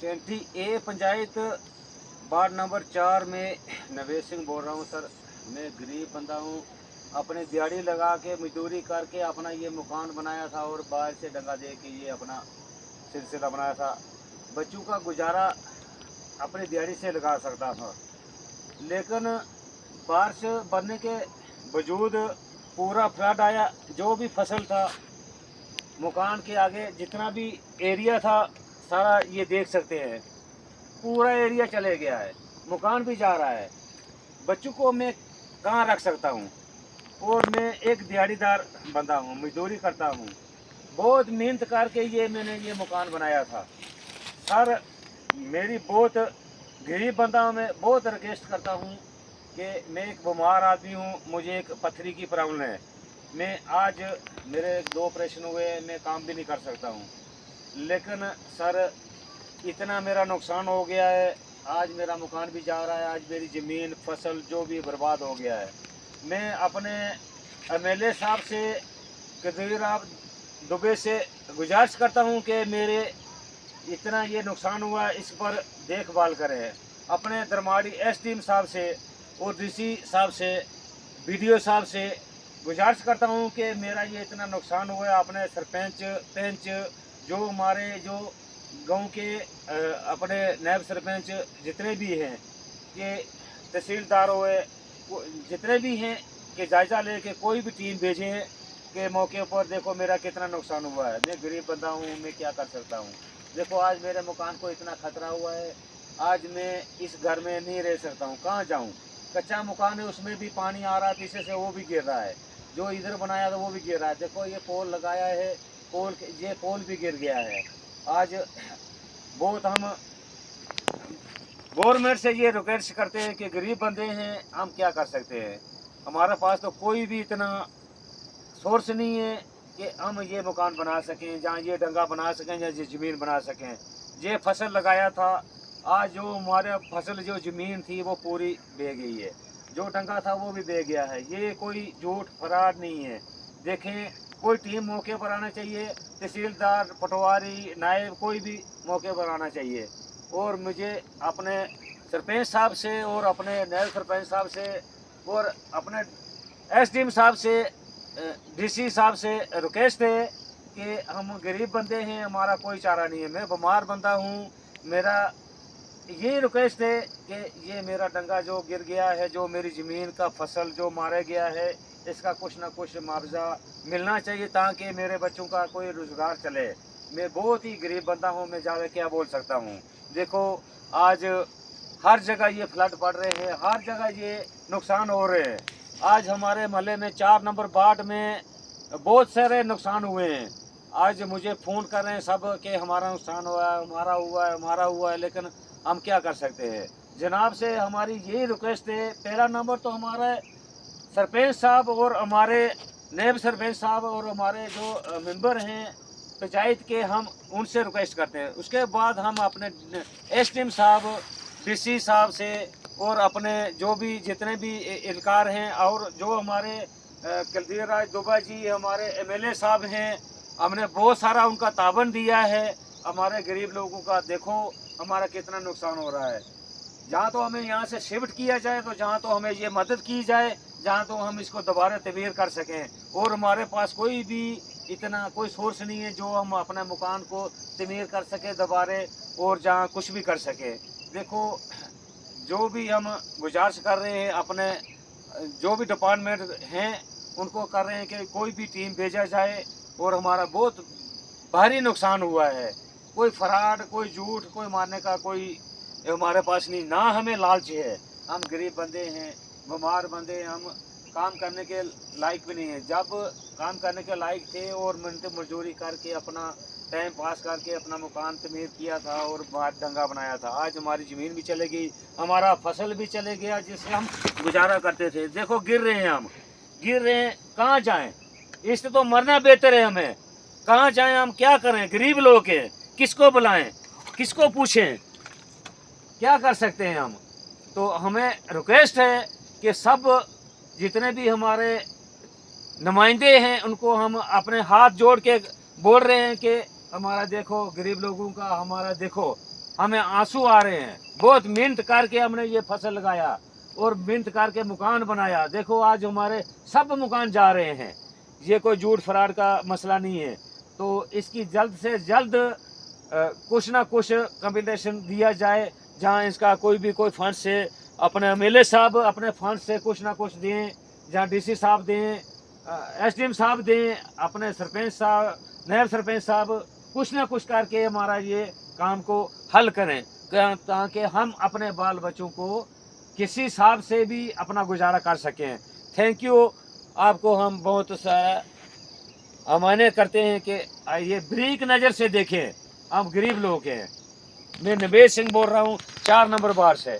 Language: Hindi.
कैंटी ए पंचायत वार्ड नंबर 4 में नवेश सिंह बोल रहा हूँ सर। मैं गरीब बंदा हूँ, अपने दिहाड़ी लगा के मजदूरी करके अपना ये मकान बनाया था और बाहर से डंगा दे के ये अपना सिलसिला बनाया था। बच्चों का गुजारा अपनी दिहाड़ी से लगा सकता था, लेकिन बारिश बनने के वजूद पूरा फ्लड आया। जो भी फसल था मकान के आगे जितना भी एरिया था सारा ये देख सकते हैं, पूरा एरिया चले गया है, मकान भी जा रहा है। बच्चों को मैं कहाँ रख सकता हूँ? और मैं एक दिहाड़ीदार बंदा हूँ, मजदूरी करता हूँ, बहुत मेहनत करके ये मैंने ये मकान बनाया था सर। मेरी बहुत गरीब बंदा हूँ, मैं बहुत रिक्वेस्ट करता हूँ कि मैं एक बीमार आदमी हूँ, मुझे एक पथरी की प्रॉब्लम है। मैं आज मेरे 2 ऑपरेशन हुए, मैं काम भी नहीं कर सकता हूँ, लेकिन सर इतना मेरा नुकसान हो गया है। आज मेरा मकान भी जा रहा है, आज मेरी ज़मीन फसल जो भी बर्बाद हो गया है। मैं अपने एमएलए साहब से, कदीराब दुबे से गुजारिश करता हूं कि मेरे इतना ये नुकसान हुआ इस पर देखभाल करें। अपने दरमाड़ी एसडीएम साहब से और डीसी साहब से, बीडीओ साहब से गुजारिश करता हूं कि मेरा ये इतना नुकसान हुआ है। अपने सरपंच पंच जो हमारे जो गांव के अपने नायब सरपंच जितने भी हैं कि तहसीलदार हुए जितने भी हैं कि जायज़ा लेके कोई भी टीम भेजें के मौके पर देखो मेरा कितना नुकसान हुआ है। मैं गरीब बंदा हूँ, मैं क्या कर सकता हूँ? देखो आज मेरे मकान को इतना खतरा हुआ है, आज मैं इस घर में नहीं रह सकता हूँ, कहाँ जाऊँ? कच्चा मकान है, उसमें भी पानी आ रहा है पीछे से, वो भी गिर रहा है। जो इधर बनाया था वो भी गिर रहा है। देखो ये पोल लगाया है, ये पोल भी गिर गया है। आज बहुत हम गवर्नमेंट से ये रिक्वेस्ट करते हैं कि गरीब बंदे हैं, हम क्या कर सकते हैं? हमारे पास तो कोई भी इतना सोर्स नहीं है कि हम ये मकान बना सकें, जहाँ ये डंगा बना सकें या ये ज़मीन बना सकें। ये फसल लगाया था, आज जो हमारे फसल जो ज़मीन थी वो पूरी बह गई है, जो डंगा था वो भी बह गया है। ये कोई झूठ फराड नहीं है। देखें कोई टीम मौके पर आना चाहिए, तहसीलदार पटवारी नायब कोई भी मौके पर आना चाहिए। और मुझे अपने सरपंच साहब से और अपने नायब सरपंच साहब से और अपने एसडीएम साहब से, डीसी साहब से रिक्वेस्ट है कि हम गरीब बंदे हैं, हमारा कोई चारा नहीं है। मैं बीमार बंदा हूँ, मेरा ये रिक्वेस्ट है कि ये मेरा डंगा जो गिर गया है, जो मेरी ज़मीन का फसल जो मारा गया है, इसका कुछ ना कुछ मुआवजा मिलना चाहिए ताकि मेरे बच्चों का कोई रोज़गार चले। मैं बहुत ही गरीब बंदा हूँ, मैं ज़्यादा क्या बोल सकता हूँ? देखो आज हर जगह ये फ्लड पड़ रहे हैं, हर जगह ये नुकसान हो रहे हैं। आज हमारे मोहल्ले में 4 नंबर वार्ड में बहुत सारे नुकसान हुए हैं। आज मुझे फ़ोन कर रहे हैं सब कि हमारा नुकसान हुआ है, हमारा हुआ है, हमारा हुआ है, लेकिन हम क्या कर सकते हैं? जनाब से हमारी यही रिक्वेस्ट है, पहला नंबर तो हमारा सरपंच साहब और हमारे नायब सरपंच साहब और हमारे जो मेंबर हैं पंचायत के, हम उनसे रिक्वेस्ट करते हैं। उसके बाद हम अपने एसडीएम साहब, डीसी साहब से और अपने जो भी जितने भी एहलकार हैं और जो हमारे कुलदीप राज दुबा जी हमारे एमएलए साहब हैं, हमने बहुत सारा उनका ताबन दिया है हमारे गरीब लोगों का। देखो हमारा कितना नुकसान हो रहा है। जहाँ तो हमें यहाँ से शिफ्ट किया जाए, तो जहाँ तो हमें ये मदद की जाए, जहाँ तो हम इसको दोबारा तमीर कर सकें। और हमारे पास कोई भी इतना कोई सोर्स नहीं है जो हम अपने मकान को तमीर कर सकें दोबारा और जहाँ कुछ भी कर सकें। देखो जो भी हम गुजारिश कर रहे हैं अपने जो भी डिपार्टमेंट हैं उनको कर रहे हैं कि कोई भी टीम भेजा जाए। और हमारा बहुत भारी नुकसान हुआ है, कोई फराड, कोई झूठ, कोई मारने का कोई हमारे पास नहीं, ना हमें लालच है। हम गरीब बंदे हैं, बीमार बंदे हैं, हम काम करने के लायक भी नहीं है। जब काम करने के लायक थे और मिहनत मजदूरी करके अपना टाइम पास करके अपना मकान तमीर किया था और बाहर डंगा बनाया था, आज हमारी ज़मीन भी चले गई, हमारा फसल भी चले गया जिससे हम गुजारा करते थे। देखो गिर रहे हैं, हम गिर रहे हैं, कहाँ जाएं? इससे तो मरना बेहतर है। हमें कहाँ जाएं, हम क्या करें? गरीब लोग हैं, किसको बुलाएं, किसको पूछें, क्या कर सकते हैं हम? तो हमें रिक्वेस्ट है कि सब जितने भी हमारे नुमाइंदे हैं उनको हम अपने हाथ जोड़ के बोल रहे हैं कि हमारा देखो गरीब लोगों का, हमारा देखो हमें आंसू आ रहे हैं। बहुत मेहनत करके हमने ये फसल लगाया और मेहनत करके मकान बनाया। देखो आज हमारे सब मकान जा रहे हैं। ये कोई झूठ फराड का मसला नहीं है। तो इसकी जल्द से जल्द कुछ ना कुछ कंपनसेशन दिया जाए, जहाँ इसका कोई फंड से अपने एमएलए साहब अपने फंड से कुछ ना कुछ दें, जहाँ डीसी साहब दें, एसडीएम साहब दें, अपने सरपंच साहब, नायब सरपंच साहब कुछ ना कुछ करके हमारा ये काम को हल करें, ताकि हम अपने बाल बच्चों को किसी हिसाब से भी अपना गुजारा कर सकें। Thank you. आपको हम बहुत सारा अमान्य करते हैं कि ये ब्रीक नज़र से देखें, हम गरीब लोग हैं। मैं नवेश सिंह बोल रहा हूँ 4 नंबर वार्ड से।